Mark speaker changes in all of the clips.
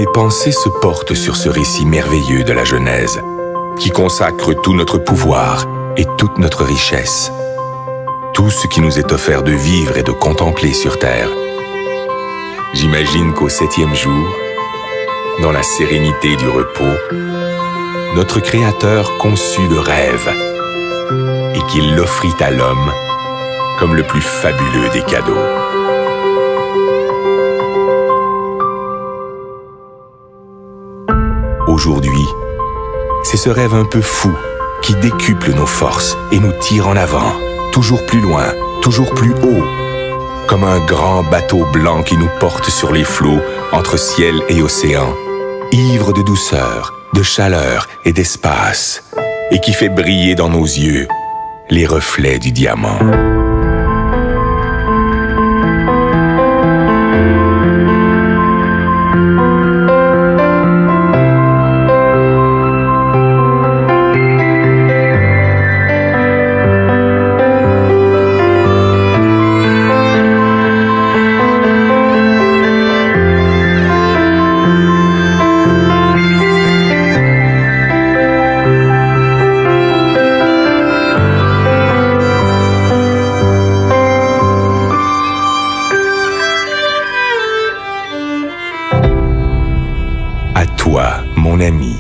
Speaker 1: mes pensées se portent sur ce récit merveilleux de la Genèse, qui consacre tout notre pouvoir et toute notre richesse, tout ce qui nous est offert de vivre et de contempler sur terre. J'imagine qu'au 7e jour, dans la sérénité du repos, notre Créateur conçut le rêve et qu'il l'offrit à l'homme comme le plus fabuleux des cadeaux. Aujourd'hui, c'est ce rêve un peu fou qui décuple nos forces et nous tire en avant, toujours plus loin, toujours plus haut, comme un grand bateau blanc qui nous porte sur les flots entre ciel et océan, ivre de douceur, de chaleur et d'espace, et qui fait briller dans nos yeux les reflets du diamant. Toi, mon ami,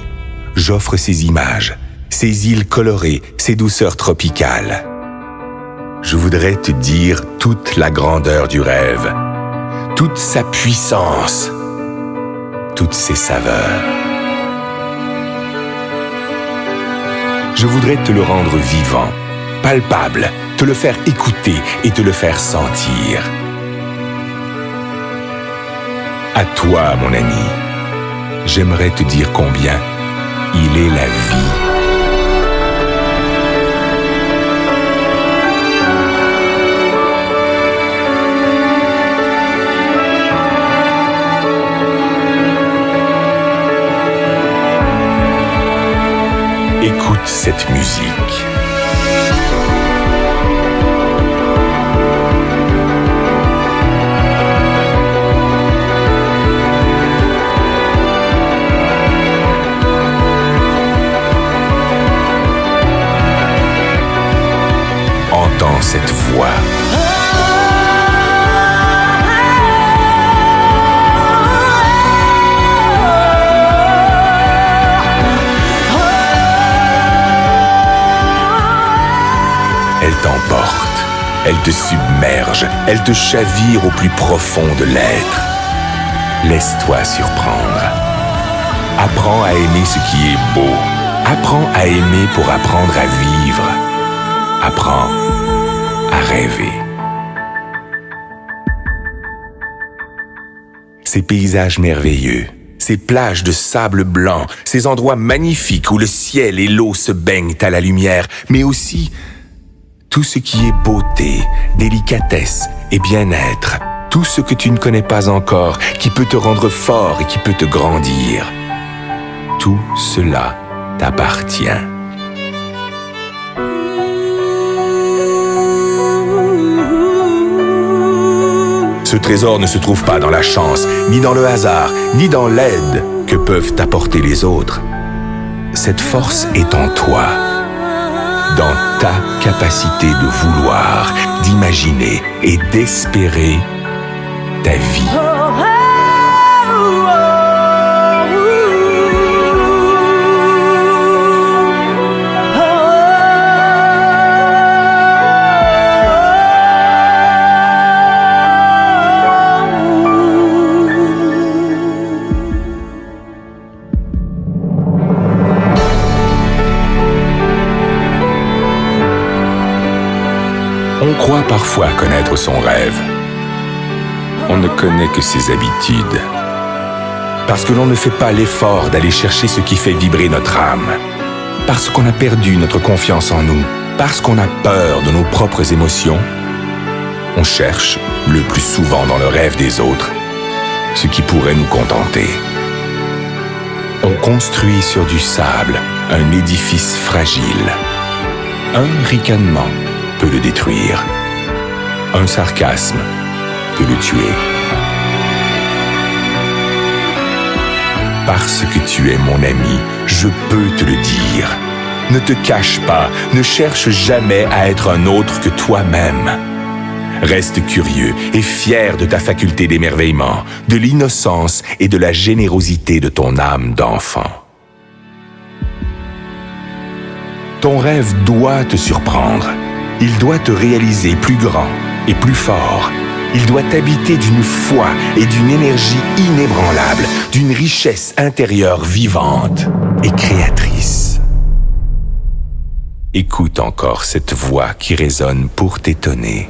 Speaker 1: j'offre ces images, ces îles colorées, ces douceurs tropicales. Je voudrais te dire toute la grandeur du rêve, toute sa puissance, toutes ses saveurs. Je voudrais te le rendre vivant, palpable, te le faire écouter et te le faire sentir. À toi, mon ami. J'aimerais te dire combien il est la vie. Écoute cette musique. Entends cette voix. Elle t'emporte, elle te submerge, elle te chavire au plus profond de l'être. Laisse-toi surprendre. Apprends à aimer ce qui est beau. Apprends à aimer pour apprendre à vivre. Apprends à rêver. Ces paysages merveilleux, ces plages de sable blanc, ces endroits magnifiques où le ciel et l'eau se baignent à la lumière, mais aussi tout ce qui est beauté, délicatesse et bien-être, tout ce que tu ne connais pas encore, qui peut te rendre fort et qui peut te grandir. Tout cela t'appartient. Ce trésor ne se trouve pas dans la chance, ni dans le hasard, ni dans l'aide que peuvent t'apporter les autres. Cette force est en toi, dans ta capacité de vouloir, d'imaginer et d'espérer ta vie. On croit parfois connaître son rêve. On ne connaît que ses habitudes. Parce que l'on ne fait pas l'effort d'aller chercher ce qui fait vibrer notre âme. Parce qu'on a perdu notre confiance en nous. Parce qu'on a peur de nos propres émotions. On cherche, le plus souvent dans le rêve des autres, ce qui pourrait nous contenter. On construit sur du sable un édifice fragile. Un ricanement peut le détruire. Un sarcasme peut le tuer. Parce que tu es mon ami, je peux te le dire. Ne te cache pas, ne cherche jamais à être un autre que toi-même. Reste curieux et fier de ta faculté d'émerveillement, de l'innocence et de la générosité de ton âme d'enfant. Ton rêve doit te surprendre. Il doit te réaliser plus grand et plus fort. Il doit t'habiter d'une foi et d'une énergie inébranlable, d'une richesse intérieure vivante et créatrice. Écoute encore cette voix qui résonne pour t'étonner.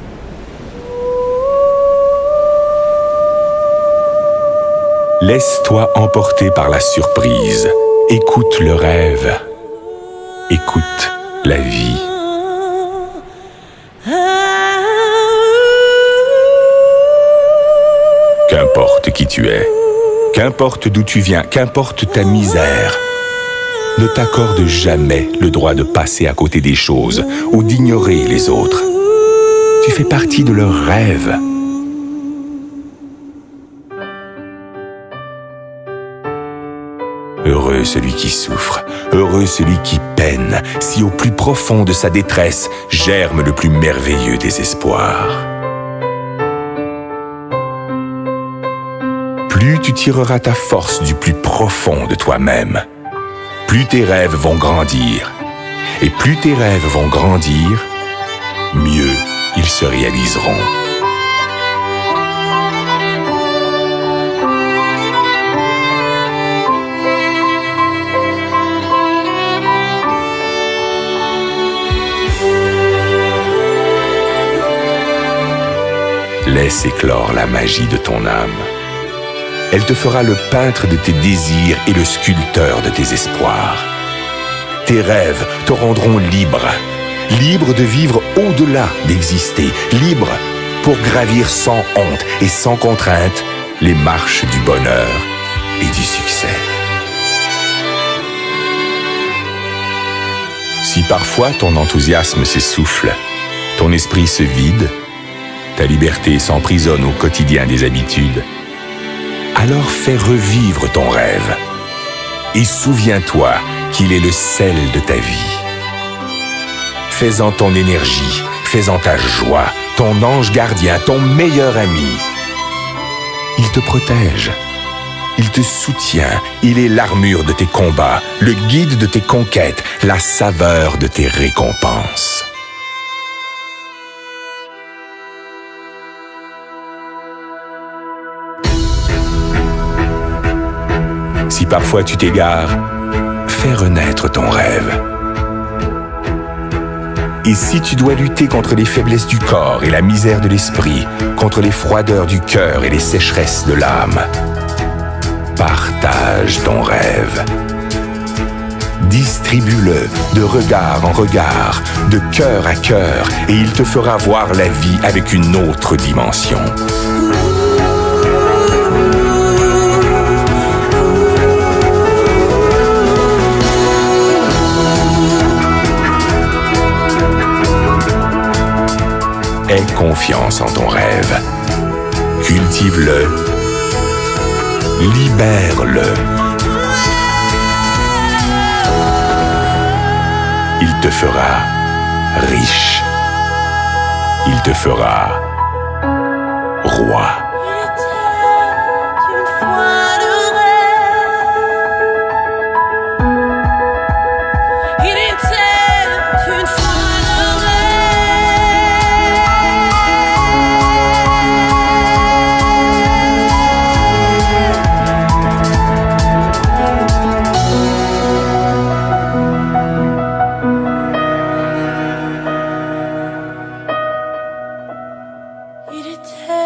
Speaker 1: Laisse-toi emporter par la surprise. Écoute le rêve. Écoute la vie. Qu'importe qui tu es, qu'importe d'où tu viens, qu'importe ta misère, ne t'accorde jamais le droit de passer à côté des choses ou d'ignorer les autres. Tu fais partie de leurs rêves. Heureux celui qui souffre, heureux celui qui peine, si au plus profond de sa détresse germe le plus merveilleux des espoirs. Plus tu tireras ta force du plus profond de toi-même, plus tes rêves vont grandir. Et plus tes rêves vont grandir, mieux ils se réaliseront. Laisse éclore la magie de ton âme. Elle te fera le peintre de tes désirs et le sculpteur de tes espoirs. Tes rêves te rendront libre, libre de vivre au-delà d'exister, libre pour gravir sans honte et sans contrainte les marches du bonheur et du succès. Si parfois ton enthousiasme s'essouffle, ton esprit se vide, ta liberté s'emprisonne au quotidien des habitudes, alors fais revivre ton rêve et souviens-toi qu'il est le sel de ta vie. Fais-en ton énergie, fais-en ta joie, ton ange gardien, ton meilleur ami. Il te protège, il te soutient, il est l'armure de tes combats, le guide de tes conquêtes, la saveur de tes récompenses. Si parfois tu t'égares, fais renaître ton rêve. Et si tu dois lutter contre les faiblesses du corps et la misère de l'esprit, contre les froideurs du cœur et les sécheresses de l'âme, partage ton rêve. Distribue-le de regard en regard, de cœur à cœur, et il te fera voir la vie avec une autre dimension. Aie confiance en ton rêve. Cultive-le. Libère-le. Il te fera riche. Il te fera roi.
Speaker 2: Il était